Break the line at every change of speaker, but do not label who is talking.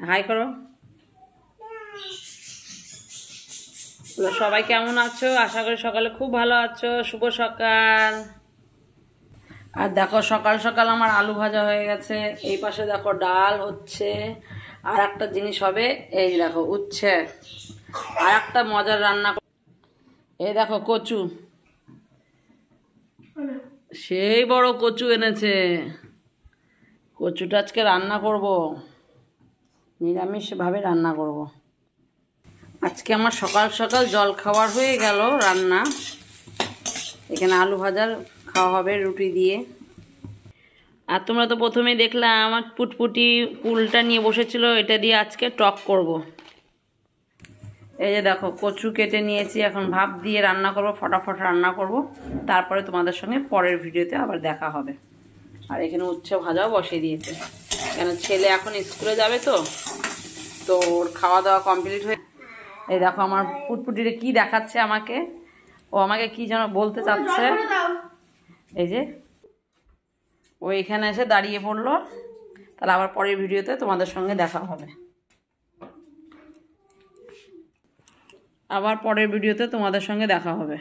High করো। সবাই কেমন আছো? আশা করি সকালে খুব ভালো আছো। শুভ সকাল। আর দেখো সকাল সকাল আমার আলু ভাজা হয়ে গেছে। এই পাশে দেখো ডাল হচ্ছে, আর একটা জিনিস হবে, এই দেখো উচ্ছে, আর একটা মজার রান্না। এই দেখো কচু, সেই বড় কচু এনেছে। কচুটা আজকে রান্না করব, নিরামিষভাবে রান্না করব। আজকে আমার সকাল সকাল জল খাবার হয়ে গেল রান্না। এখানে আলু ভাজার খাওয়া হবে রুটি দিয়ে। আর তোমরা তো প্রথমেই দেখলা আমার পুটপুটি কুলটা নিয়ে বসেছিল, এটা দিয়ে আজকে টক করব। এই যে দেখো কচু কেটে নিয়েছি, এখন ভাপ দিয়ে রান্না করব, ফটাফট রান্না করব। তারপরে তোমাদের সঙ্গে পরের ভিডিওতে আবার দেখা হবে। আর এখানে উচ্ছে ভাজাও বসিয়ে দিয়েছে, কেন ছেলে এখন স্কুলে যাবে, তো ওর খাওয়া দাওয়া কমপ্লিট হয়ে। এই দেখো আমার পুটপুটিরে কি দেখাচ্ছে আমাকে, ও আমাকে কি যেন বলতে চাচ্ছে। এই যে ও এখানে এসে দাঁড়িয়ে পড়লো। তাহলে আবার পরের ভিডিওতে তোমাদের সঙ্গে দেখা হবে। আবার পরের ভিডিওতে তোমাদের সঙ্গে দেখা হবে।